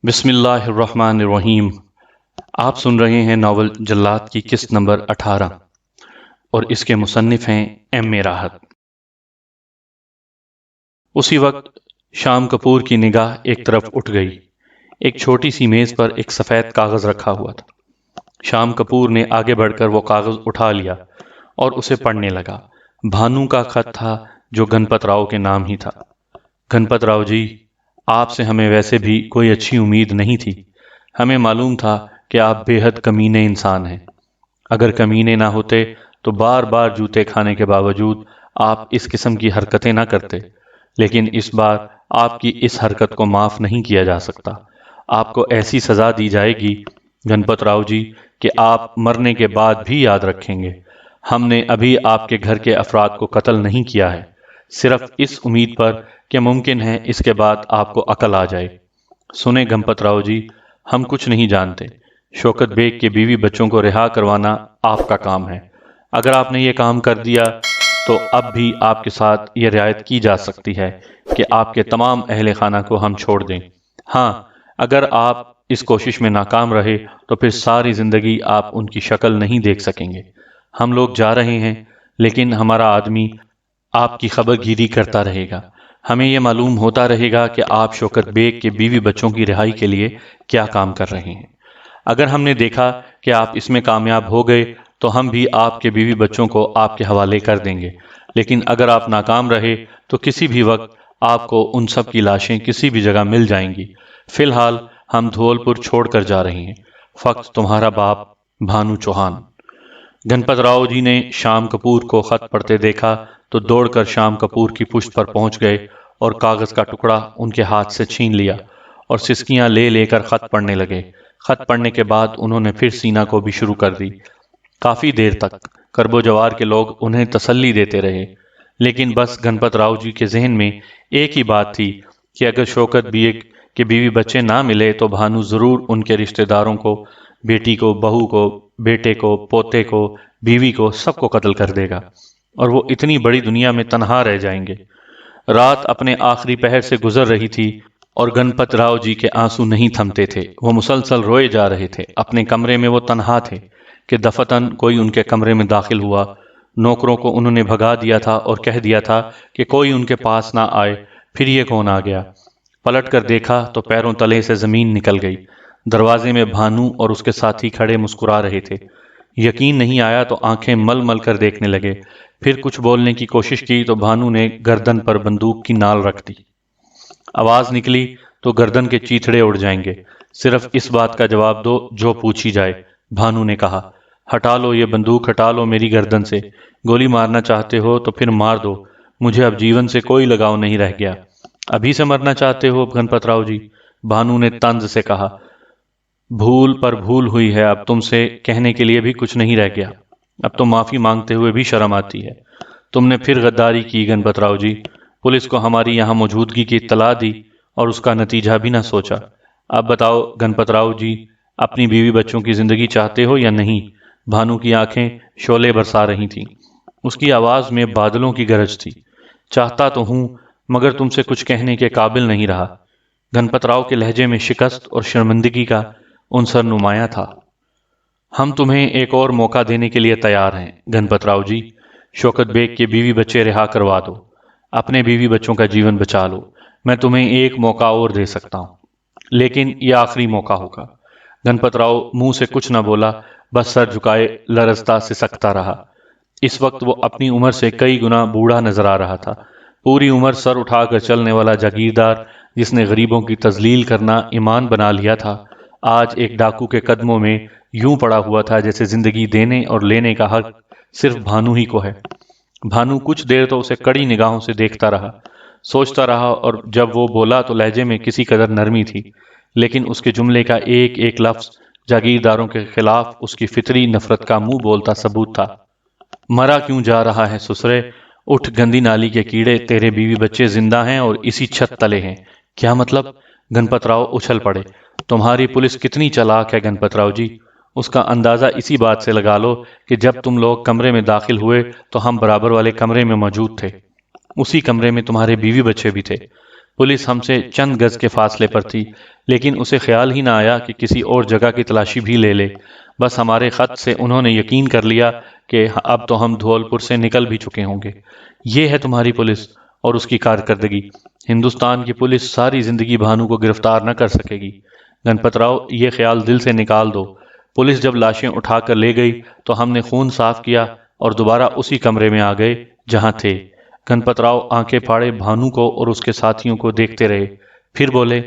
بسم اللہ الرحمن الرحیم۔ آپ سن رہے ہیں ناول جلاد کی قسط نمبر 18 اور اس کے مصنف ہیں ایم اے راحت۔ اسی وقت شام کپور کی نگاہ ایک طرف اٹھ گئی۔ ایک چھوٹی سی میز پر ایک سفید کاغذ رکھا ہوا تھا۔ شام کپور نے آگے بڑھ کر وہ کاغذ اٹھا لیا اور اسے پڑھنے لگا۔ بھانو کا خط تھا جو گنپت راؤ کے نام ہی تھا۔ گنپت راؤ جی، آپ سے ہمیں ویسے بھی کوئی اچھی امید نہیں تھی۔ ہمیں معلوم تھا کہ آپ بے حد کمینے انسان ہیں۔ اگر کمینے نہ ہوتے تو بار بار جوتے کھانے کے باوجود آپ اس قسم کی حرکتیں نہ کرتے، لیکن اس بار آپ کی اس حرکت کو معاف نہیں کیا جا سکتا۔ آپ کو ایسی سزا دی جائے گی گنپت راؤ جی کہ آپ مرنے کے بعد بھی یاد رکھیں گے۔ ہم نے ابھی آپ کے گھر کے افراد کو قتل نہیں کیا ہے، صرف اس امید پر کہ ممکن ہے اس کے بعد آپ کو عقل آ جائے۔ سنیں گنپت راؤ جی، ہم کچھ نہیں جانتے۔ شوکت بیگ کے بیوی بچوں کو رہا کروانا آپ کا کام ہے۔ اگر آپ نے یہ کام کر دیا تو اب بھی آپ کے ساتھ یہ رعایت کی جا سکتی ہے کہ آپ کے تمام اہل خانہ کو ہم چھوڑ دیں۔ ہاں، اگر آپ اس کوشش میں ناکام رہے تو پھر ساری زندگی آپ ان کی شکل نہیں دیکھ سکیں گے۔ ہم لوگ جا رہے ہیں، لیکن ہمارا آدمی آپ کی خبر گیری کرتا رہے گا۔ ہمیں یہ معلوم ہوتا رہے گا کہ آپ شوکت بیگ کے بیوی بچوں کی رہائی کے لیے کیا کام کر رہے ہیں۔ اگر ہم نے دیکھا کہ آپ اس میں کامیاب ہو گئے تو ہم بھی آپ کے بیوی بچوں کو آپ کے حوالے کر دیں گے، لیکن اگر آپ ناکام رہے تو کسی بھی وقت آپ کو ان سب کی لاشیں کسی بھی جگہ مل جائیں گی۔ فی الحال ہم دھول پور چھوڑ کر جا رہے ہیں۔ فقط تمہارا باپ بھانو چوہان۔ گنپت راؤ جی نے شام کپور کو خط پڑھتے دیکھا تو دوڑ کر شام کپور کی پشت پر پہنچ گئے اور کاغذ کا ٹکڑا ان کے ہاتھ سے چھین لیا اور سسکیاں لے لے کر خط پڑھنے لگے۔ خط پڑھنے کے بعد انہوں نے پھر سینا کو بھی شروع کر دی۔ کافی دیر تک کرب و جوار کے لوگ انہیں تسلی دیتے رہے، لیکن بس گنپت راؤ جی کے ذہن میں ایک ہی بات تھی کہ اگر شوکت بیگ کے بیوی بچے نہ ملے تو بھانو ضرور ان کے رشتہ داروں کو، بیٹی کو، بہو کو، بیٹے کو، پوتے کو، بیوی کو، سب کو قتل کر دے گا اور وہ اتنی بڑی دنیا میں تنہا رہ جائیں گے۔ رات اپنے آخری پہر سے گزر رہی تھی اور گنپت راؤ جی کے آنسو نہیں تھمتے تھے۔ وہ مسلسل روئے جا رہے تھے۔ اپنے کمرے میں وہ تنہا تھے کہ دفتن کوئی ان کے کمرے میں داخل ہوا۔ نوکروں کو انہوں نے بھگا دیا تھا اور کہہ دیا تھا کہ کوئی ان کے پاس نہ آئے۔ پھر یہ کون آ گیا؟ پلٹ کر دیکھا تو پیروں تلے سے زمین نکل گئی۔ دروازے میں بھانو اور اس کے ساتھی کھڑے مسکرا رہے تھے۔ یقین نہیں آیا تو آنکھیں مل مل کر دیکھنے لگے۔ پھر کچھ بولنے کی کوشش کی تو بھانو نے گردن پر بندوق کی نال رکھ دی۔ آواز نکلی تو گردن کے چیتھڑے اڑ جائیں گے۔ صرف اس بات کا جواب دو جو پوچھی جائے، بھانو نے کہا۔ ہٹا لو یہ بندوق، ہٹا لو میری گردن سے۔ گولی مارنا چاہتے ہو تو پھر مار دو، مجھے اب جیون سے کوئی لگاؤ نہیں رہ گیا۔ ابھی سے مرنا چاہتے ہو گنپت راؤ جی؟ بھانو نے طنز سے کہا۔ بھول پر بھول ہوئی ہے، اب تم سے کہنے کے لیے بھی کچھ نہیں رہ گیا۔ اب تو معافی مانگتے ہوئے بھی شرم آتی ہے۔ تم نے پھر غداری کی گنپت راؤ جی۔ پولیس کو ہماری یہاں موجودگی کی اطلاع دی اور اس کا نتیجہ بھی نہ سوچا۔ اب بتاؤ گنپت راؤ جی، اپنی بیوی بچوں کی زندگی چاہتے ہو یا نہیں؟ بھانو کی آنکھیں شعلے برسا رہی تھیں۔ اس کی آواز میں بادلوں کی گرج تھی۔ چاہتا تو ہوں، مگر تم سے کچھ کہنے کے قابل نہیں رہا۔ گنپت راؤ کے لہجے میں شکست اور شرمندگی کا عنصر نمایاں تھا۔ ہم تمہیں ایک اور موقع دینے کے لیے تیار ہیں گنپت راؤ جی۔ شوکت بیگ کے بیوی بچے رہا کروا دو، اپنے بیوی بچوں کا جیون بچا لو۔ میں تمہیں ایک موقع اور دے سکتا ہوں، لیکن یہ آخری موقع ہوگا۔ گنپت راؤ منہ سے کچھ نہ بولا، بس سر جھکائے لرزتا سسکتا رہا۔ اس وقت وہ اپنی عمر سے کئی گنا بوڑھا نظر آ رہا تھا۔ پوری عمر سر اٹھا کر چلنے والا جاگیردار جس نے غریبوں کی تذلیل کرنا ایمان بنا لیا تھا، آج ایک ڈاکو کے قدموں میں یوں پڑا ہوا تھا جیسے زندگی دینے اور لینے کا حق صرف بھانو ہی کو ہے۔ بھانو کچھ دیر تو اسے کڑی نگاہوں سے دیکھتا رہا، سوچتا رہا، اور جب وہ بولا تو لہجے میں کسی قدر نرمی تھی، لیکن اس کے جملے کا ایک ایک لفظ جاگیرداروں کے خلاف اس کی فطری نفرت کا منہ بولتا ثبوت تھا۔ مرا کیوں جا رہا ہے سسرے؟ اٹھ گندی نالی کے کیڑے، تیرے بیوی بچے زندہ ہیں اور اسی چھت تلے ہیں۔ کیا مطلب؟ گنپت راؤ اچھل پڑے۔ تمہاری پولیس کتنی چالاک ہے گنپت راؤ جی، اس کا اندازہ اسی بات سے لگا لو کہ جب تم لوگ کمرے میں داخل ہوئے تو ہم برابر والے کمرے میں موجود تھے۔ اسی کمرے میں تمہارے بیوی بچے بھی تھے۔ پولیس ہم سے چند گز کے فاصلے پر تھی، لیکن اسے خیال ہی نہ آیا کہ کسی اور جگہ کی تلاشی بھی لے لے۔ بس ہمارے خط سے انہوں نے یقین کر لیا کہ اب تو ہم دھولپور سے نکل بھی چکے ہوں گے۔ یہ ہے تمہاری پولیس اور اس کی کارکردگی۔ ہندوستان کی پولیس ساری زندگی بھانو کو گرفتار نہ کر سکے گی۔ گنپت راؤ، یہ خیال دل سے نکال دو۔ پولیس جب لاشیں اٹھا کر لے گئی تو ہم نے خون صاف کیا اور دوبارہ اسی کمرے میں آ گئے جہاں تھے۔ گنپت راؤ آنکھیں پھاڑے بھانو کو اور اس کے ساتھیوں کو دیکھتے رہے، پھر بولے،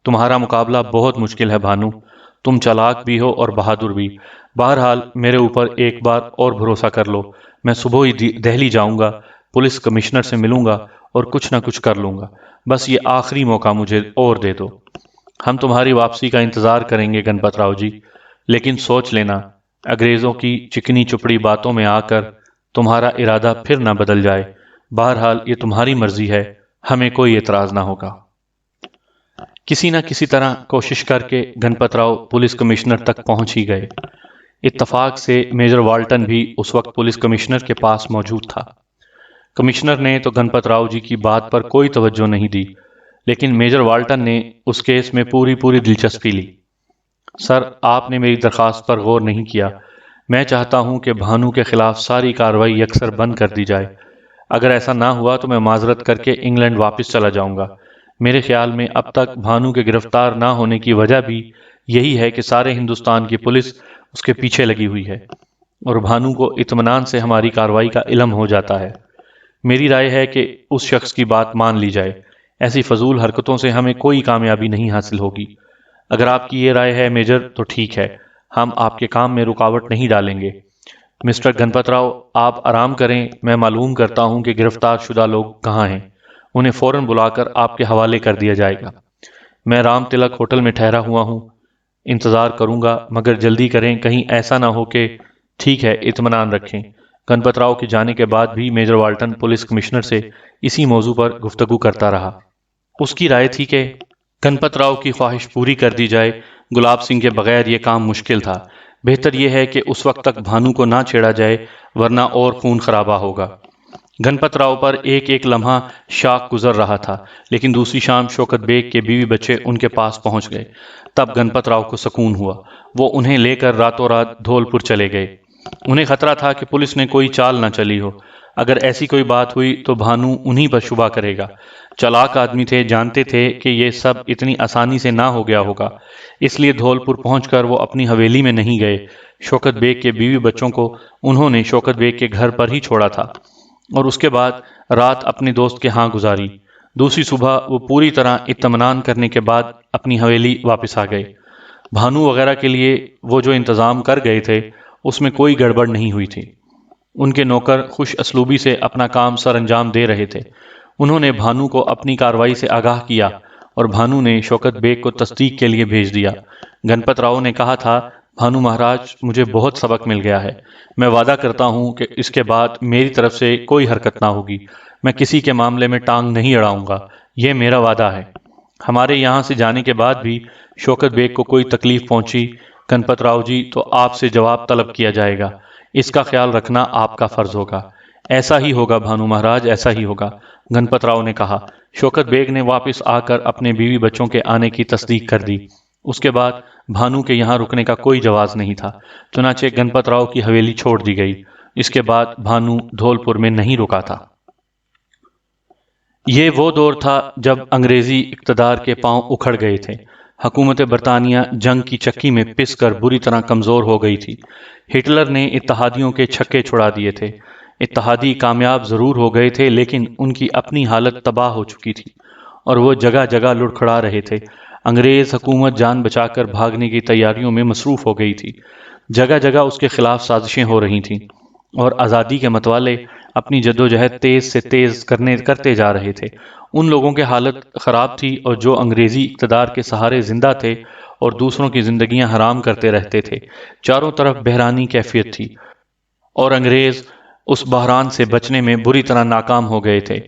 تمہارا مقابلہ بہت مشکل ہے بھانو، تم چالاک بھی ہو اور بہادر بھی۔ بہرحال میرے اوپر ایک بار اور بھروسہ کر لو، میں صبح ہی دہلی جاؤں گا، پولیس کمشنر سے ملوں گا اور کچھ نہ کچھ کر لوں گا۔ بس یہ آخری موقع مجھے اور دے دو۔ ہم تمہاری واپسی کا انتظار کریں گے گنپت راؤ جی، لیکن سوچ لینا انگریزوں کی چکنی چپڑی باتوں میں آ کر تمہارا ارادہ پھر نہ بدل جائے۔ بہرحال یہ تمہاری مرضی ہے، ہمیں کوئی اعتراض نہ ہوگا۔ کسی نہ کسی طرح کوشش کر کے گنپت راؤ پولیس کمشنر تک پہنچ ہی گئے۔ اتفاق سے میجر والٹن بھی اس وقت پولیس کمشنر کے پاس موجود تھا۔ کمشنر نے تو گنپت راؤ جی کی بات پر کوئی توجہ نہیں دی، لیکن میجر والٹن نے اس کیس میں پوری دلچسپی لی۔ سر، آپ نے میری درخواست پر غور نہیں کیا۔ میں چاہتا ہوں کہ بھانو کے خلاف ساری کارروائی یکسر بند کر دی جائے۔ اگر ایسا نہ ہوا تو میں معذرت کر کے انگلینڈ واپس چلا جاؤں گا۔ میرے خیال میں اب تک بھانو کے گرفتار نہ ہونے کی وجہ بھی یہی ہے کہ سارے ہندوستان کی پولیس اس کے پیچھے لگی ہوئی ہے اور بھانو کو اطمینان سے ہماری کارروائی کا علم ہو جاتا ہے۔ میری رائے ہے کہ اس شخص کی بات مان لی جائے۔ ایسی فضول حرکتوں سے ہمیں کوئی کامیابی نہیں حاصل ہوگی۔ اگر آپ کی یہ رائے ہے میجر تو ٹھیک ہے، ہم آپ کے کام میں رکاوٹ نہیں ڈالیں گے۔ مسٹر گنپت راؤ، آپ آرام کریں، میں معلوم کرتا ہوں کہ گرفتار شدہ لوگ کہاں ہیں۔ انہیں فوراً بلا کر آپ کے حوالے کر دیا جائے گا۔ میں رام تلک ہوٹل میں ٹھہرا ہوا ہوں، انتظار کروں گا، مگر جلدی کریں، کہیں ایسا نہ ہو کہ… ٹھیک ہے، اطمینان رکھیں۔ گنپت راؤ کے جانے کے بعد بھی میجر والٹن پولیس کمشنر سے اسی موضوع پر گفتگو کرتا رہا۔ اس کی رائے تھی کہ گنپت راؤ کی خواہش پوری کر دی جائے۔ گلاب سنگھ کے بغیر یہ کام مشکل تھا۔ بہتر یہ ہے کہ اس وقت تک بھانو کو نہ چھیڑا جائے، ورنہ اور خون خرابہ ہوگا۔ گنپت راؤ پر ایک لمحہ شاک گزر رہا تھا، لیکن دوسری شام شوکت بیگ کے بیوی بچے ان کے پاس پہنچ گئے۔ تب گنپت راؤ کو سکون ہوا۔ وہ انہیں لے کر راتوں رات دھولپور چلے گئے۔ انہیں خطرہ تھا کہ پولیس نے کوئی چال نہ چلی ہو۔ اگر ایسی کوئی بات ہوئی تو بھانو انہی پر شبہ کرے گا۔ چالاک آدمی تھے، جانتے تھے کہ یہ سب اتنی آسانی سے نہ ہو گیا ہوگا، اس لیے دھولپور پہنچ کر وہ اپنی حویلی میں نہیں گئے۔ شوکت بیگ کے بیوی بچوں کو انہوں نے شوکت بیگ کے گھر پر ہی چھوڑا تھا اور اس کے بعد رات اپنے دوست کے ہاں گزاری۔ دوسری صبح وہ پوری طرح اطمینان کرنے کے بعد اپنی حویلی واپس آ گئے۔ بھانو وغیرہ کے لیے وہ جو انتظام کر گئے تھے اس میں کوئی گڑبڑ نہیں ہوئی تھی۔ ان کے نوکر خوش اسلوبی سے اپنا کام سر انجام دے رہے تھے۔ انہوں نے بھانو کو اپنی کارروائی سے آگاہ کیا اور بھانو نے شوکت بیگ کو تصدیق کے لیے بھیج دیا۔ گنپت راؤ نے کہا تھا، بھانو مہاراج، مجھے بہت سبق مل گیا ہے۔ میں وعدہ کرتا ہوں کہ اس کے بعد میری طرف سے کوئی حرکت نہ ہوگی۔ میں کسی کے معاملے میں ٹانگ نہیں اڑاؤں گا، یہ میرا وعدہ ہے۔ ہمارے یہاں سے جانے کے بعد بھی شوکت بیگ کو کوئی تکلیف پہنچی گنپت راؤ جی تو آپ سے جواب طلب کیا جائے گا۔ اس کا خیال رکھنا آپ کا فرض ہوگا۔ ایسا ہی ہوگا بھانو مہاراج، ایسا ہی ہوگا، گنپت راؤ نے کہا۔ شوکت بیگ نے واپس آ کر اپنے بیوی بچوں کے آنے کی تصدیق کر دی۔ اس کے بعد بھانو کے یہاں رکنے کا کوئی جواز نہیں تھا، چنانچہ گنپت راؤ کی حویلی چھوڑ دی گئی۔ اس کے بعد بھانو دھولپور میں نہیں رکا تھا۔ یہ وہ دور تھا جب انگریزی اقتدار کے پاؤں اکھڑ گئے تھے۔ حکومت برطانیہ جنگ کی چکی میں پس کر بری طرح کمزور ہو گئی تھی۔ ہٹلر نے اتحادیوں کے چھکے چھڑا دیے تھے۔ اتحادی کامیاب ضرور ہو گئے تھے، لیکن ان کی اپنی حالت تباہ ہو چکی تھی اور وہ جگہ جگہ لڑکھڑا رہے تھے۔ انگریز حکومت جان بچا کر بھاگنے کی تیاریوں میں مصروف ہو گئی تھی۔ جگہ جگہ اس کے خلاف سازشیں ہو رہی تھیں اور آزادی کے متوالے اپنی جدوجہد تیز سے تیز کرتے جا رہے تھے۔ ان لوگوں کی حالت خراب تھی اور جو انگریزی اقتدار کے سہارے زندہ تھے اور دوسروں کی زندگیاں حرام کرتے رہتے تھے۔ چاروں طرف بحرانی کیفیت تھی اور انگریز اس بحران سے بچنے میں بری طرح ناکام ہو گئے تھے۔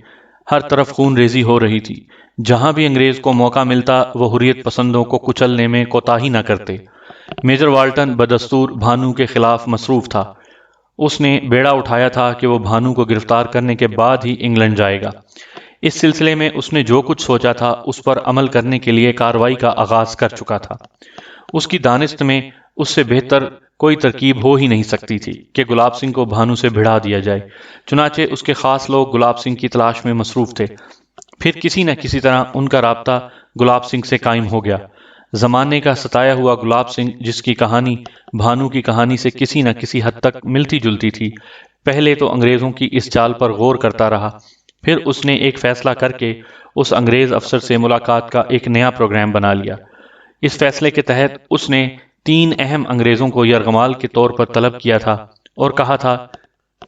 ہر طرف خون ریزی ہو رہی تھی۔ جہاں بھی انگریز کو موقع ملتا وہ حریت پسندوں کو کچلنے میں کوتاہی نہ کرتے۔ میجر والٹن بدستور بھانو کے خلاف مصروف تھا۔ اس نے بیڑا اٹھایا تھا کہ وہ بھانو کو گرفتار کرنے کے بعد ہی انگلینڈ جائے گا۔ اس سلسلے میں اس نے جو کچھ سوچا تھا اس پر عمل کرنے کے لیے کارروائی کا آغاز کر چکا تھا۔ اس کی دانست میں اس سے بہتر کوئی ترکیب ہو ہی نہیں سکتی تھی کہ گلاب سنگھ کو بھانو سے بھڑا دیا جائے۔ چنانچہ اس کے خاص لوگ گلاب سنگھ کی تلاش میں مصروف تھے۔ پھر کسی نہ کسی طرح ان کا رابطہ گلاب سنگھ سے قائم ہو گیا۔ زمانے کا ستایا ہوا گلاب سنگھ، جس کی کہانی بھانو کی کہانی سے کسی نہ کسی حد تک ملتی جلتی تھی، پہلے تو انگریزوں کی اس چال پر غور کرتا رہا۔ پھر اس نے ایک فیصلہ کر کے اس انگریز افسر سے ملاقات کا ایک نیا پروگرام بنا لیا۔ اس فیصلے کے تحت اس نے 3 اہم انگریزوں کو یرغمال کے طور پر طلب کیا تھا اور کہا تھا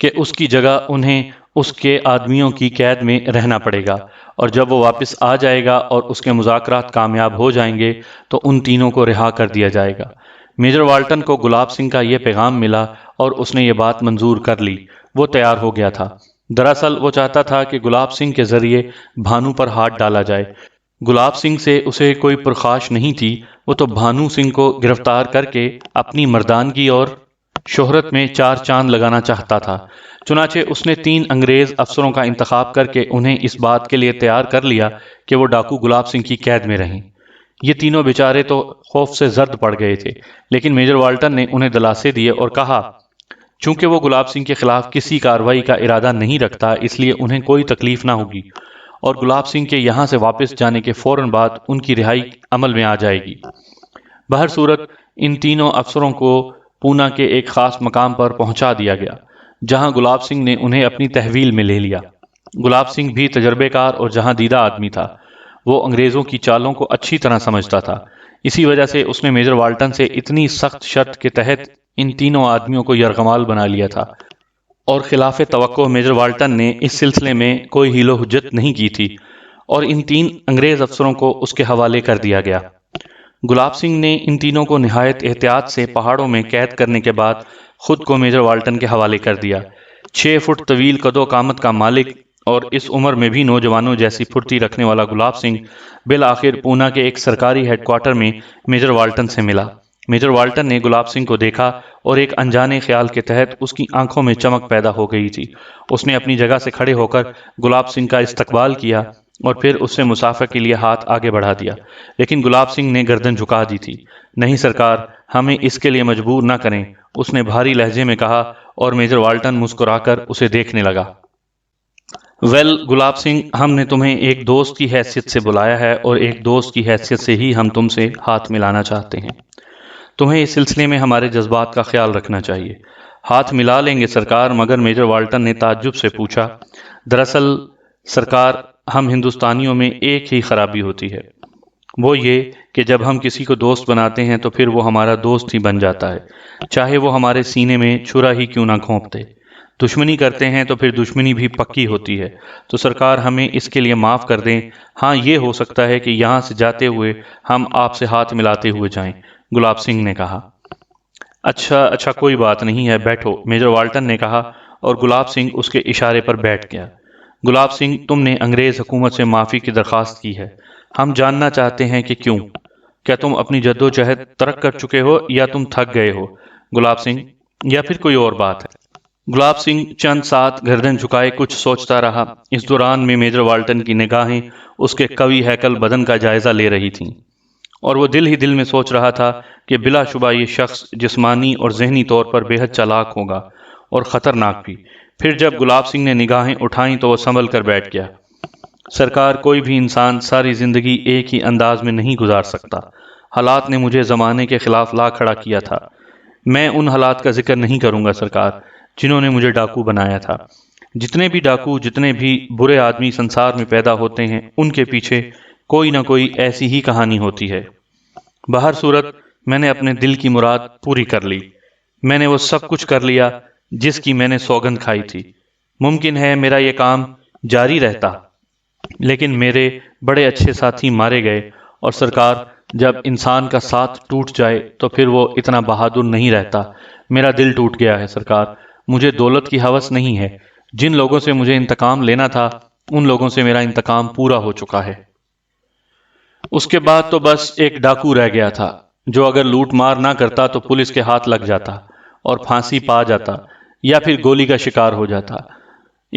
کہ اس کی جگہ انہیں اس کے آدمیوں کی قید میں رہنا پڑے گا، اور جب وہ واپس آ جائے گا اور اس کے مذاکرات کامیاب ہو جائیں گے تو ان تینوں کو رہا کر دیا جائے گا۔ میجر والٹن کو گلاب سنگھ کا یہ پیغام ملا اور اس نے یہ بات منظور کر لی۔ وہ تیار ہو گیا تھا۔ دراصل وہ چاہتا تھا کہ گلاب سنگھ کے ذریعے بھانو پر ہاتھ ڈالا جائے۔ گلاب سنگھ سے اسے کوئی پرخاش نہیں تھی، وہ تو بھانو سنگھ کو گرفتار کر کے اپنی مردانگی اور شہرت میں 4 چاند لگانا چاہتا تھا۔ چنانچہ اس نے 3 انگریز افسروں کا انتخاب کر کے انہیں اس بات کے لیے تیار کر لیا کہ وہ ڈاکو گلاب سنگھ کی قید میں رہیں۔ یہ تینوں بیچارے تو خوف سے زرد پڑ گئے تھے، لیکن میجر والٹن نے انہیں دلاسے دیے اور کہا چونکہ وہ گلاب سنگھ کے خلاف کسی کارروائی کا ارادہ نہیں رکھتا، اس لیے انہیں کوئی تکلیف نہ ہوگی، اور گلاب سنگھ کے یہاں سے واپس جانے کے فوراً بعد ان کی رہائی عمل میں آ جائے گی۔ بہر صورت ان تینوں افسروں کو پونا کے ایک خاص مقام پر پہنچا دیا گیا، جہاں گلاب سنگھ نے انہیں اپنی تحویل میں لے لیا۔ گلاب سنگھ بھی تجربے کار اور جہاں دیدہ آدمی تھا۔ وہ انگریزوں کی چالوں کو اچھی طرح سمجھتا تھا۔ اسی وجہ سے اس نے میجر والٹن سے اتنی سخت شرط کے تحت ان تینوں آدمیوں کو یرغمال بنا لیا تھا، اور خلاف توقع میجر والٹن نے اس سلسلے میں کوئی حیل و حجت نہیں کی تھی، اور ان 3 انگریز افسروں کو اس کے حوالے کر دیا گیا۔ گلاب سنگھ نے ان تینوں کو نہایت احتیاط سے پہاڑوں میں قید کرنے کے بعد خود کو میجر والٹن کے حوالے کر دیا۔ 6 فٹ طویل قد و قامت کا مالک اور اس عمر میں بھی نوجوانوں جیسی پھرتی رکھنے والا گلاب سنگھ بالآخر پونا کے ایک سرکاری ہیڈ کوارٹر میں میجر والٹن سے ملا۔ میجر والٹن نے گلاب سنگھ کو دیکھا اور ایک انجانے خیال کے تحت اس کی آنکھوں میں چمک پیدا ہو گئی تھی۔ اس نے اپنی جگہ سے کھڑے ہو کر گلاب سنگھ کا استقبال کیا اور پھر اس سے مسافہ کے لیے ہاتھ آگے بڑھا دیا، لیکن گلاب سنگھ نے گردن جھکا دی تھی۔ نہیں سرکار، ہمیں اس کے لیے مجبور نہ کریں، اس نے بھاری لہجے میں کہا، اور میجر والٹن مسکرا کر اسے دیکھنے لگا۔ ویل گلاب سنگھ، ہم نے تمہیں ایک دوست کی حیثیت سے بلایا ہے، اور ایک دوست کی حیثیت سے ہی ہم تم سے ہاتھ ملانا چاہتے ہیں۔ تمہیں اس سلسلے میں ہمارے جذبات کا خیال رکھنا چاہیے۔ ہاتھ ملا لیں گے سرکار، مگر میجر والٹن نے تعجب سے پوچھا، دراصل سرکار، ہم ہندوستانیوں میں ایک ہی خرابی ہوتی ہے، وہ یہ کہ جب ہم کسی کو دوست بناتے ہیں تو پھر وہ ہمارا دوست ہی بن جاتا ہے، چاہے وہ ہمارے سینے میں چھرا ہی کیوں نہ گھونپ دے۔ دشمنی کرتے ہیں تو پھر دشمنی بھی پکی ہوتی ہے، تو سرکار ہمیں اس کے لیے معاف کر دیں۔ ہاں، یہ ہو سکتا ہے کہ یہاں سے جاتے ہوئے ہم آپ سے ہاتھ ملاتے ہوئے جائیں، گلاب سنگھ نے کہا۔ اچھا کوئی بات نہیں ہے، بیٹھو، میجر والٹن نے کہا، اور گلاب سنگھ اس کے اشارے پر بیٹھ گیا۔ گلاب سنگھ، تم نے انگریز حکومت سے معافی کی درخواست کی ہے، ہم جاننا چاہتے ہیں کہ کیوں؟ کیا تم اپنی جدوجہد ترک کر چکے ہو، یا تم تھک گئے ہو گلاب سنگھ، یا پھر کوئی اور بات ہے؟ گلاب سنگھ چند ساتھ گردن جھکائے کچھ سوچتا رہا۔ اس دوران میں میجر والٹن کی نگاہیں اس کے قوی ہیکل بدن کا جائزہ لے رہی تھیں، اور وہ دل ہی دل میں سوچ رہا تھا کہ بلا شبہ یہ شخص جسمانی اور ذہنی طور پر بے حد چالاک ہوگا اور خطرناک بھی۔ پھر جب گلاب سنگھ نے نگاہیں اٹھائیں تو وہ سنبھل کر بیٹھ گیا۔ سرکار، کوئی بھی انسان ساری زندگی ایک ہی انداز میں نہیں گزار سکتا۔ حالات نے مجھے زمانے کے خلاف لا کھڑا کیا تھا۔ میں ان حالات کا ذکر نہیں کروں گا سرکار جنہوں نے مجھے ڈاکو بنایا تھا۔ جتنے بھی ڈاکو، جتنے بھی برے آدمی سنسار میں پیدا ہوتے ہیں، ان کے پیچھے کوئی نہ کوئی ایسی ہی کہانی ہوتی ہے۔ بہر صورت میں نے اپنے دل کی مراد پوری کر لی۔ میں نے وہ سب کچھ کر لیا جس کی میں نے سوگند کھائی تھی۔ ممکن ہے میرا یہ کام جاری رہتا، لیکن میرے بڑے اچھے ساتھی مارے گئے، اور سرکار، جب انسان کا ساتھ ٹوٹ جائے تو پھر وہ اتنا بہادر نہیں رہتا۔ میرا دل ٹوٹ گیا ہے سرکار۔ مجھے دولت کی ہوس نہیں ہے۔ جن لوگوں سے مجھے انتقام لینا تھا، ان لوگوں سے میرا انتقام پورا ہو چکا ہے۔ اس کے بعد تو بس ایک ڈاکو رہ گیا تھا، جو اگر لوٹ مار نہ کرتا تو پولیس کے ہاتھ لگ جاتا اور پھانسی پا جاتا، یا پھر گولی کا شکار ہو جاتا۔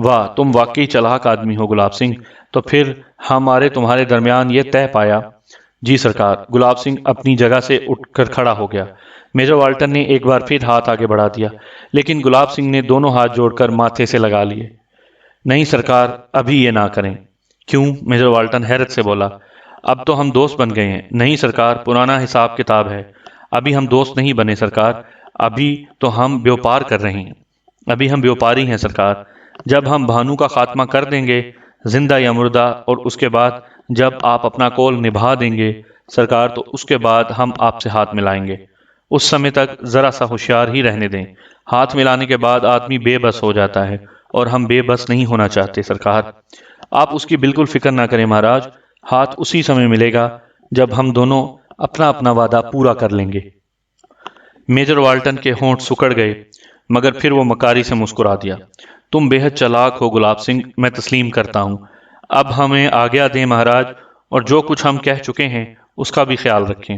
واہ، تم واقعی چلاک آدمی ہو گلاب سنگھ۔ تو پھر ہمارے تمہارے درمیان یہ طے پایا؟ جی سرکار۔ گلاب سنگھ اپنی جگہ سے اٹھ کر کھڑا ہو گیا۔ میجر والٹن نے ایک بار پھر ہاتھ آگے بڑھا دیا، لیکن گلاب سنگھ نے دونوں ہاتھ جوڑ کر ماتھے سے لگا لیے۔ نہیں سرکار، ابھی یہ نہ کریں۔ کیوں؟ میجر والٹن حیرت سے بولا۔ اب تو ہم دوست بن گئے ہیں۔ نہیں سرکار، پرانا حساب کتاب ہے۔ ابھی ہم دوست نہیں بنے سرکار، ابھی تو ہم بیوپار کر رہے ہیں۔ ابھی ہم بیوپاری ہیں سرکار۔ جب ہم بھانو کا خاتمہ کر دیں گے، زندہ یا مردہ، اور اس کے بعد جب آپ اپنا قول نبھا دیں گے سرکار، تو اس کے بعد ہم آپ سے ہاتھ ملائیں گے۔ اس سمے تک ذرا سا ہوشیار ہی رہنے دیں۔ ہاتھ ملانے کے بعد آدمی بے بس ہو جاتا ہے، اور ہم بے بس نہیں ہونا چاہتے سرکار۔ آپ اس کی بالکل فکر نہ کریں مہاراج، ہاتھ اسی سمے ملے گا جب ہم دونوں اپنا اپنا وعدہ پورا کر لیں گے۔ میجر والٹن کے ہونٹ سکڑ گئے، مگر پھر وہ مکاری سے مسکرا دیا۔ تم بے حد چلاک ہو گلاب سنگھ، میں تسلیم کرتا ہوں۔ اب ہمیں آگیا دیں مہاراج، اور جو کچھ ہم کہہ چکے ہیں اس کا بھی خیال رکھیں۔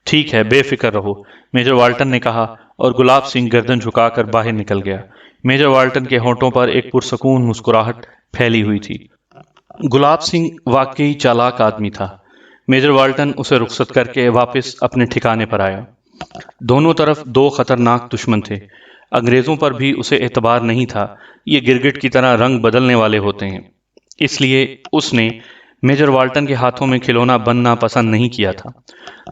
ٹھیک ہے، بے فکر رہو، میجر والٹن نے کہا، اور گلاب سنگھ گردن جھکا کر باہر نکل گیا۔ میجر والٹن کے ہونٹوں پر ایک پرسکون مسکراہٹ پھیلی ہوئی تھی۔ گلاب سنگھ واقعی چالاک آدمی تھا۔ میجر والٹن اسے رخصت کر کے واپس اپنے ٹھکانے پر آیا۔ دونوں طرف دو خطرناک دشمن تھے۔ انگریزوں پر بھی اسے اعتبار نہیں تھا، یہ گرگٹ کی طرح رنگ بدلنے والے ہوتے ہیں، اس لیے اس نے میجر والٹن کے ہاتھوں میں کھلونا بننا پسند نہیں کیا تھا۔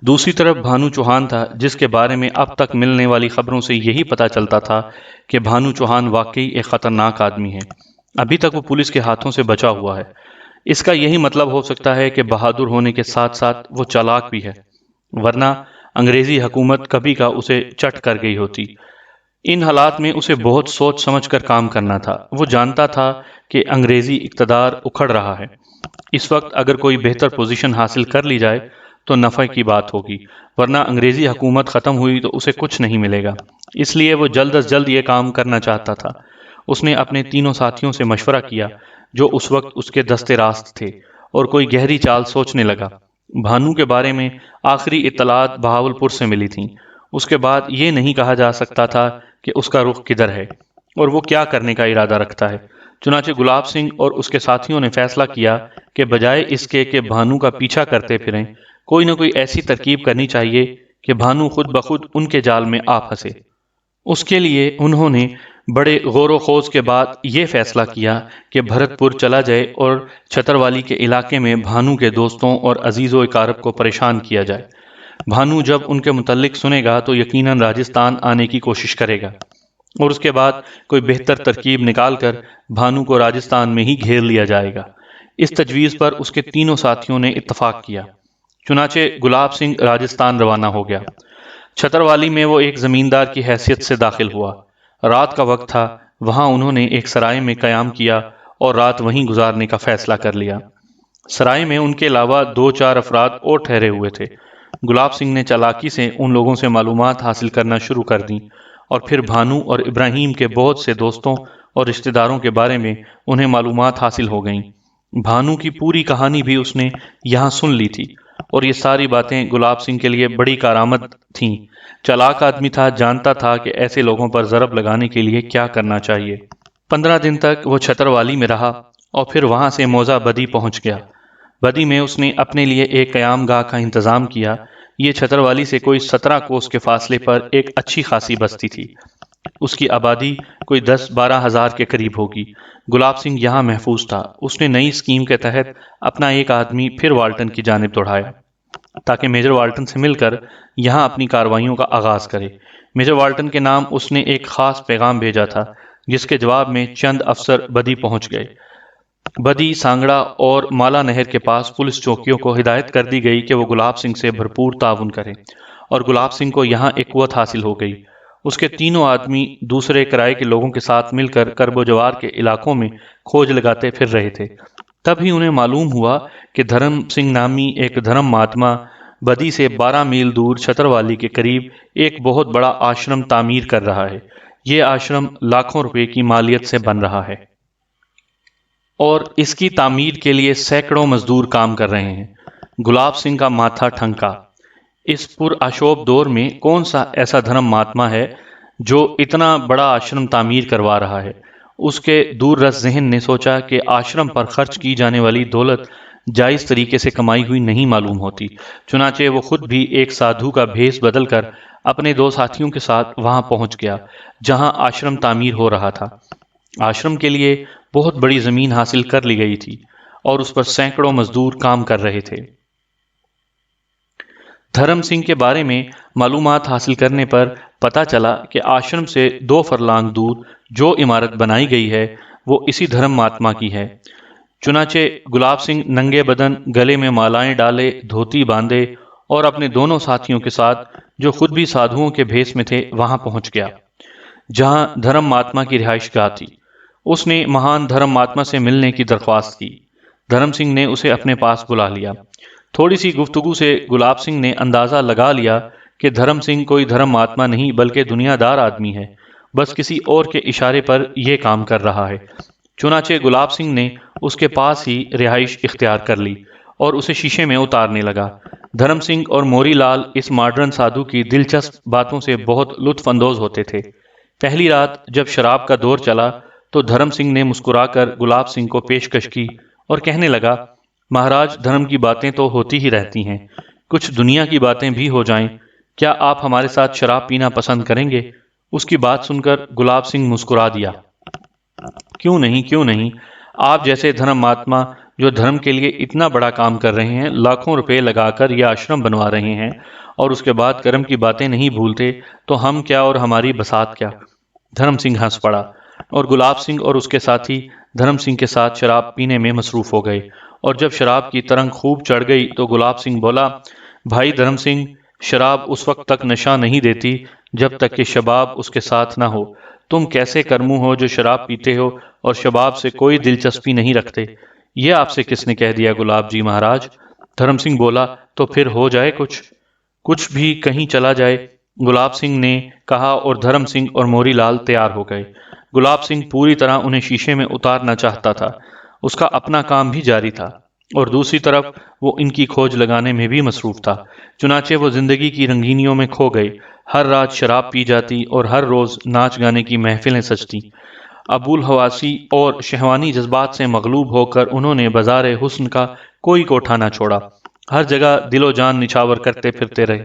دوسری طرف بھانو چوہان تھا، جس کے بارے میں اب تک ملنے والی خبروں سے یہی پتا چلتا تھا کہ بھانو چوہان واقعی ایک خطرناک آدمی ہے۔ ابھی تک وہ پولیس کے ہاتھوں سے بچا ہوا ہے۔ اس کا یہی مطلب ہو سکتا ہے کہ بہادر ہونے کے ساتھ ساتھ وہ چالاک بھی ہے، ورنہ انگریزی حکومت کبھی کا اسے چٹ کر گئی ہوتی۔ ان حالات میں اسے بہت سوچ سمجھ کر کام کرنا تھا۔ وہ جانتا تھا کہ انگریزی اقتدار اکھڑ رہا ہے۔ اس وقت اگر کوئی بہتر پوزیشن حاصل کر لی جائے تو نفع کی بات ہوگی، ورنہ انگریزی حکومت ختم ہوئی تو اسے کچھ نہیں ملے گا۔ اس لیے وہ جلد از جلد یہ کام کرنا چاہتا تھا۔ اس نے اپنے تینوں ساتھیوں سے مشورہ کیا جو اس وقت اس کے دستے راست تھے، اور کوئی گہری چال سوچنے لگا۔ بھانو کے بارے میں آخری اطلاعات بہاولپور سے ملی تھیں۔ اس کے بعد یہ نہیں کہا جا سکتا تھا کہ اس کا رخ کدھر ہے اور وہ کیا کرنے کا ارادہ رکھتا ہے۔ چنانچہ گلاب سنگھ اور اس کے ساتھیوں نے فیصلہ کیا کہ بجائے اس کے کہ بھانو کا پیچھا کرتے پھریں، کوئی نہ کوئی ایسی ترکیب کرنی چاہیے کہ بھانو خود بخود ان کے جال میں آ پھنسے۔ اس کے لیے انہوں نے بڑے غور و خوض کے بعد یہ فیصلہ کیا کہ بھرت پور چلا جائے اور چھتروالی کے علاقے میں بھانو کے دوستوں اور عزیز و اقارب کو پریشان کیا جائے۔ بھانو جب ان کے متعلق سنے گا تو یقیناً راجستھان آنے کی کوشش کرے گا، اور اس کے بعد کوئی بہتر ترکیب نکال کر بھانو کو راجستھان میں ہی گھیر لیا جائے گا۔ اس تجویز پر اس کے تینوں ساتھیوں نے اتفاق کیا۔ چنانچہ گلاب سنگھ راجستھان روانہ ہو گیا۔ چھتروالی میں وہ ایک زمیندار کی حیثیت سے داخل ہوا۔ رات کا وقت تھا، وہاں انہوں نے ایک سرائے میں قیام کیا اور رات وہیں گزارنے کا فیصلہ کر لیا۔ سرائے میں ان کے علاوہ 2-4 افراد اور ٹھہرے ہوئے تھے۔ گلاب سنگھ نے چالاکی سے ان لوگوں سے معلومات حاصل کرنا شروع کر دیں، اور پھر بھانو اور ابراہیم کے بہت سے دوستوں اور رشتہ داروں کے بارے میں انہیں معلومات حاصل ہو گئیں۔ بھانو کی پوری کہانی بھی اس نے یہاں سن لی تھی، اور یہ ساری باتیں گلاب سنگھ کے لیے بڑی کارآمد تھیں۔ چالاک آدمی تھا، جانتا تھا کہ ایسے لوگوں پر ضرب لگانے کے لیے کیا کرنا چاہیے۔ 15 دن تک وہ چھتروالی میں رہا، اور پھر وہاں سے موزہ بدی پہنچ گیا۔ بدی میں اس نے اپنے لیے ایک قیام گاہ کا انتظام کیا۔ یہ چھتروالی سے کوئی 17 کوس کے فاصلے پر ایک اچھی خاصی بستی تھی۔ اس کی آبادی کوئی 10-12 ہزار کے قریب ہوگی۔ گلاب سنگھ یہاں محفوظ تھا۔ اس نے نئی اسکیم کے تحت اپنا ایک آدمی پھر والٹن کی جانب دوڑایا تاکہ میجر والٹن سے مل کر یہاں اپنی کارروائیوں کا آغاز کرے۔ میجر والٹن کے نام اس نے ایک خاص پیغام بھیجا تھا، جس کے جواب میں چند افسر بدی پہنچ گئے۔ بدی، سانگڑا اور مالا نہر کے پاس پولیس چوکیوں کو ہدایت کر دی گئی کہ وہ گلاب سنگھ سے بھرپور تعاون کریں، اور گلاب سنگھ کو یہاں ایک قوت حاصل ہو گئی۔ اس کے تینوں آدمی دوسرے کرائے کے لوگوں کے ساتھ مل کر کرب و جوار کے علاقوں میں کھوج لگاتے پھر رہے تھے۔ تب ہی انہیں معلوم ہوا کہ دھرم سنگھ نامی ایک دھرم مہاتما بدی سے 12 میل دور چھتروالی کے قریب ایک بہت بڑا آشرم تعمیر کر رہا ہے۔ یہ آشرم لاکھوں روپے کی مالیت سے بن رہا ہے، اور اس کی تعمیر کے لیے سینکڑوں مزدور کام کر رہے ہیں۔ گلاب سنگھ کا ماتھا ٹھنکا۔ اس پرآشوب دور میں کون سا ایسا دھرم مہاتما ہے جو اتنا بڑا آشرم تعمیر کروا رہا ہے؟ اس کے دور رس ذہن نے سوچا کہ آشرم پر خرچ کی جانے والی دولت جائز طریقے سے کمائی ہوئی نہیں معلوم ہوتی، چنانچہ وہ خود بھی ایک سادھو کا بھیس بدل کر اپنے 2 ساتھیوں کے ساتھ وہاں پہنچ گیا جہاں آشرم تعمیر ہو رہا تھا۔ آشرم کے لیے بہت بڑی زمین حاصل کر لی گئی تھی اور اس پر سینکڑوں مزدور کام کر رہے تھے۔ دھرم سنگھ کے بارے میں معلومات حاصل کرنے پر پتا چلا کہ آشرم سے 2 فرلانگ دور جو عمارت بنائی گئی ہے وہ اسی دھرم مہاتما کی ہے۔ چنانچہ گلاب سنگھ ننگے بدن، گلے میں مالائیں ڈالے، دھوتی باندھے اور اپنے دونوں ساتھیوں کے ساتھ جو خود بھی سادھوؤں کے بھیس میں تھے وہاں پہنچ گیا جہاں دھرم مہاتما کی رہائش گاہ تھی۔ اس نے مہان دھرم مہاتما سے ملنے کی درخواست کی۔ دھرم سنگھ نے اسے اپنے پاس بلا لیا۔ تھوڑی سی گفتگو سے گلاب سنگھ نے اندازہ لگا لیا کہ دھرم سنگھ کوئی دھرم مہاتما نہیں بلکہ دنیا دار آدمی ہے، بس کسی اور کے اشارے پر یہ کام کر رہا ہے۔ چنانچہ گلاب سنگھ نے اس کے پاس ہی رہائش اختیار کر لی اور اسے شیشے میں اتارنے لگا۔ دھرم سنگھ اور موری لال اس ماڈرن سادھو کی دلچسپ باتوں سے بہت لطف اندوز ہوتے تھے۔ پہلی رات جب شراب کا دور چلا تو دھرم سنگھ نے مسکرا کر گلاب سنگھ کو پیشکش کی اور کہنے لگا، مہاراج، دھرم کی باتیں تو ہوتی ہی رہتی ہیں، کچھ دنیا کی باتیں بھی ہو جائیں، کیا آپ ہمارے ساتھ شراب پینا پسند کریں گے؟ اس کی بات سن کر گلاب سنگھ مسکرا دیا۔ کیوں نہیں، کیوں نہیں، آپ جیسے دھرم مہاتما جو دھرم کے لیے اتنا بڑا کام کر رہے ہیں، لاکھوں روپے لگا کر یہ آشرم بنوا رہے ہیں اور اس کے بعد کرم کی باتیں نہیں بھولتے تو ہم کیا اور ہماری بساط کیا؟ دھرم سنگھ ہنس پڑا اور گلاب سنگھ اور اس کے ساتھی دھرم سنگھ کے ساتھ شراب پینے میں مصروف ہو گئے، اور جب شراب کی ترنگ خوب چڑھ گئی تو گلاب سنگھ بولا، بھائی دھرم سنگھ، شراب اس وقت تک نشہ نہیں دیتی جب تک کہ شباب اس کے ساتھ نہ ہو۔ تم کیسے کرمو ہو جو شراب پیتے ہو اور شباب سے کوئی دلچسپی نہیں رکھتے؟ یہ آپ سے کس نے کہہ دیا گلاب جی مہاراج؟ دھرم سنگھ بولا، تو پھر ہو جائے کچھ بھی کہیں چلا جائے، گلاب سنگھ نے کہا، اور دھرم سنگھ اور موری لال تیار ہو گئے۔ گلاب سنگھ پوری طرح انہیں شیشے میں اتارنا چاہتا تھا، اس کا اپنا کام بھی جاری تھا اور دوسری طرف وہ ان کی کھوج لگانے میں بھی مصروف تھا۔ چنانچہ وہ زندگی کی رنگینیوں میں کھو گئے، ہر رات شراب پی جاتی اور ہر روز ناچ گانے کی محفلیں سجتی۔ ابوالحواسی اور شہوانی جذبات سے مغلوب ہو کر انہوں نے بازار حسن کا کوئی کوٹھا نہ چھوڑا، ہر جگہ دل و جان نچھاور کرتے پھرتے رہے۔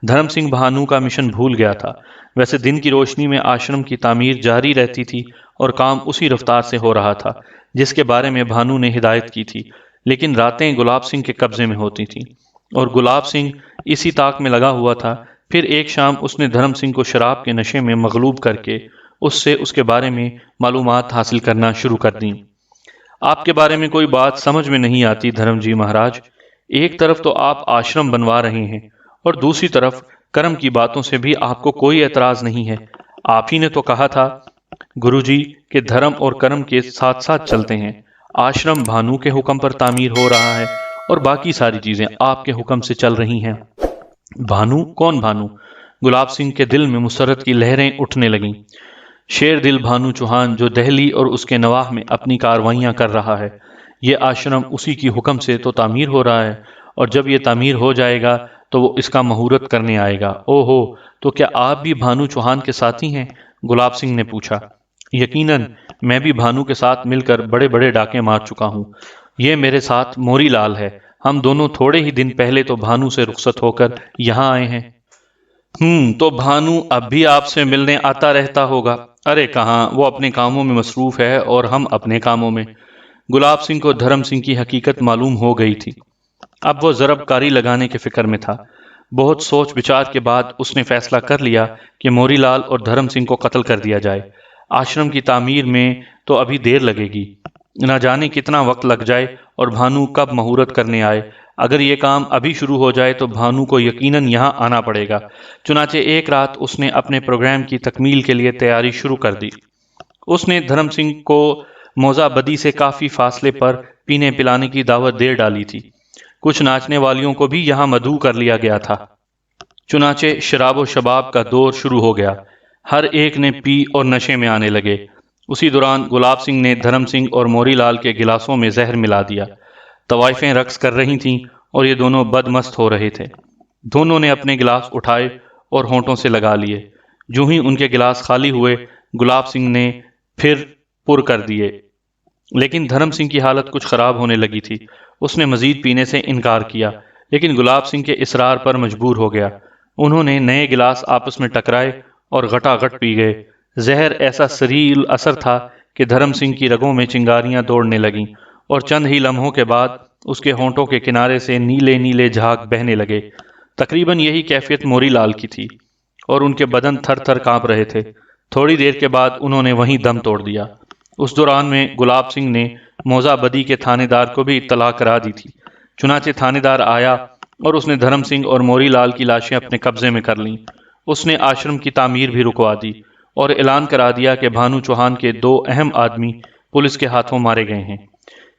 دھرم سنگھ بھانو کا مشن بھول گیا تھا۔ ویسے دن کی روشنی میں آشرم کی تعمیر جاری رہتی تھی اور کام اسی رفتار سے ہو رہا تھا جس کے بارے میں بھانو نے ہدایت کی تھی، لیکن راتیں گلاب سنگھ کے قبضے میں ہوتی تھیں اور گلاب سنگھ اسی طاق میں لگا ہوا تھا۔ پھر ایک شام اس نے دھرم سنگھ کو شراب کے نشے میں مغلوب کر کے اس سے اس کے بارے میں معلومات حاصل کرنا شروع کر دیں۔ آپ کے بارے میں کوئی بات سمجھ میں نہیں آتی دھرم جی مہاراج۔ ایک طرف تو آپ آشرم بنوا رہے ہیں اور دوسری طرف کرم کی باتوں سے بھی آپ کو کوئی اعتراض نہیں ہے۔ آپ ہی نے تو کہا تھا گرو جی کہ دھرم اور کرم کے ساتھ ساتھ چلتے ہیں۔ آشرم بھانو کے حکم پر تعمیر ہو رہا ہے اور باقی ساری چیزیں آپ کے حکم سے چل رہی ہیں۔ بھانو؟ کون بھانو؟ گلاب سنگھ کے دل میں مسرت کی لہریں اٹھنے لگیں۔ شیر دل بھانو چوہان جو دہلی اور اس کے نواح میں اپنی کاروائیاں کر رہا ہے، یہ آشرم اسی کی حکم سے تو تعمیر ہو رہا ہے، اور جب یہ تعمیر ہو جائے گا تو وہ اس کا مہورت کرنے آئے گا۔ او ہو، تو کیا آپ بھی بھانو چوہان کے ساتھی ہیں؟ گلاب سنگھ نے پوچھا۔ یقیناً، میں بھی بھانو کے ساتھ مل کر بڑے بڑے ڈاکے مار چکا ہوں۔ یہ میرے ساتھ موری لال ہے، ہم دونوں تھوڑے ہی دن پہلے تو بھانو سے رخصت ہو کر یہاں آئے ہیں۔ تو بھانو اب بھی آپ سے ملنے آتا رہتا ہوگا؟ ارے کہاں، وہ اپنے کاموں میں مصروف ہے اور ہم اپنے کاموں میں۔ گلاب سنگھ کو دھرم سنگھ کی حقیقت معلوم ہو گئی تھی۔ اب وہ ضرب کاری لگانے کے فکر میں تھا۔ بہت سوچ بچار کے بعد اس نے فیصلہ کر لیا کہ موری لال اور دھرم سنگھ کو قتل کر دیا جائے۔ آشرم کی تعمیر میں تو ابھی دیر لگے گی، نہ جانے کتنا وقت لگ جائے اور بھانو کب مہورت کرنے آئے۔ اگر یہ کام ابھی شروع ہو جائے تو بھانو کو یقیناً یہاں آنا پڑے گا۔ چنانچہ ایک رات اس نے اپنے پروگرام کی تکمیل کے لیے تیاری شروع کر دی۔ اس نے دھرم سنگھ کو موزہ بدی سے کافی فاصلے پر پینے پلانے کی دعوت دے ڈالی تھی۔ کچھ ناچنے والیوں کو بھی یہاں مدعو کر لیا گیا تھا۔ چنانچہ شراب و شباب کا دور شروع ہو گیا، ہر ایک نے پی اور نشے میں آنے لگے۔ اسی دوران گلاب سنگھ نے دھرم سنگھ اور موری لال کے گلاسوں میں زہر ملا دیا۔ طوائفیں رقص کر رہی تھیں اور یہ دونوں بد مست ہو رہے تھے۔ دونوں نے اپنے گلاس اٹھائے اور ہونٹوں سے لگا لیے۔ جو ہی ان کے گلاس خالی ہوئے، گلاب سنگھ نے پھر پر کر دیے، لیکن دھرم سنگھ کی حالت کچھ خراب ہونے لگی تھی۔ اس نے مزید پینے سے انکار کیا، لیکن گلاب سنگھ کے اصرار پر مجبور ہو گیا۔ انہوں نے نئے گلاس آپس میں ٹکرائے اور گھٹا گھٹ پی گئے۔ زہر ایسا سریل اثر تھا کہ دھرم سنگھ کی رگوں میں چنگاریاں دوڑنے لگیں اور چند ہی لمحوں کے بعد اس کے ہونٹوں کے کنارے سے نیلے نیلے جھاگ بہنے لگے۔ تقریباً یہی کیفیت موری لال کی تھی اور ان کے بدن تھر تھر کانپ رہے تھے۔ تھوڑی دیر کے بعد انہوں نے وہیں دم توڑ دیا۔ اس دوران میں گلاب سنگھ نے موزہ بدی کے تھانے دار کو بھی اطلاع کرا دی تھی۔ چنانچہ تھانے دار آیا اور اس نے دھرم سنگھ اور موری لال کی لاشیں اپنے قبضے میں کر لیں۔ اس نے آشرم کی تعمیر بھی رکوا دی اور اعلان کرا دیا کہ بھانو چوہان کے 2 اہم آدمی پولیس کے ہاتھوں مارے گئے ہیں۔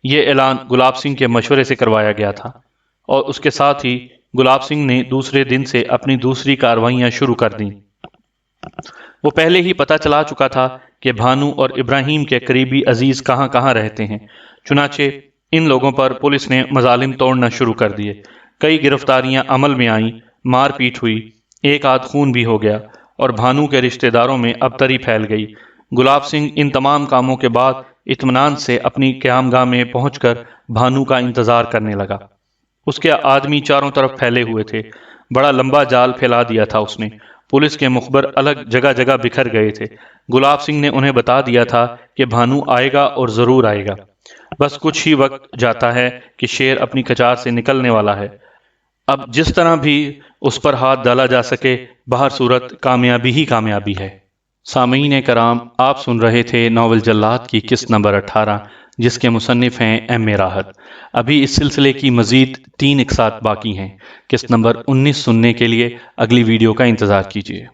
یہ اعلان گلاب سنگھ کے مشورے سے کروایا گیا تھا اور اس کے ساتھ ہی گلاب سنگھ نے دوسرے دن سے اپنی دوسری کارروائیاں شروع کر دیں۔ وہ پہلے ہی پتہ چلا چکا تھا کہ بھانو اور ابراہیم کے قریبی عزیز کہاں کہاں رہتے ہیں۔ چنانچہ ان لوگوں پر پولیس نے مظالم توڑنا شروع کر دیے۔ کئی گرفتاریاں عمل میں آئیں، مار پیٹ ہوئی، ایک آدھ خون بھی ہو گیا اور بھانو کے رشتہ داروں میں ابتری پھیل گئی۔ گلاب سنگھ ان تمام کاموں کے بعد اطمینان سے اپنی قیام گاہ میں پہنچ کر بھانو کا انتظار کرنے لگا۔ اس کے آدمی چاروں طرف پھیلے ہوئے تھے۔ بڑا لمبا جال پھیلا دیا تھا اس نے۔ پولیس کے مخبر الگ جگہ جگہ بکھر گئے تھے۔ گلاب سنگھ نے انہیں بتا دیا تھا کہ بھانو آئے گا اور ضرور آئے گا، بس کچھ ہی وقت جاتا ہے کہ شیر اپنی کچار سے نکلنے والا ہے۔ اب جس طرح بھی اس پر ہاتھ ڈالا جا سکے، بہر صورت کامیابی ہی کامیابی ہے۔ سامعین کرام، آپ سن رہے تھے ناول جلاد کی قسط نمبر 18، جس کے مصنف ہیں ایم اے راحت۔ ابھی اس سلسلے کی مزید 3 اقساط باقی ہیں۔ قسط نمبر 19 سننے کے لیے اگلی ویڈیو کا انتظار کیجیے۔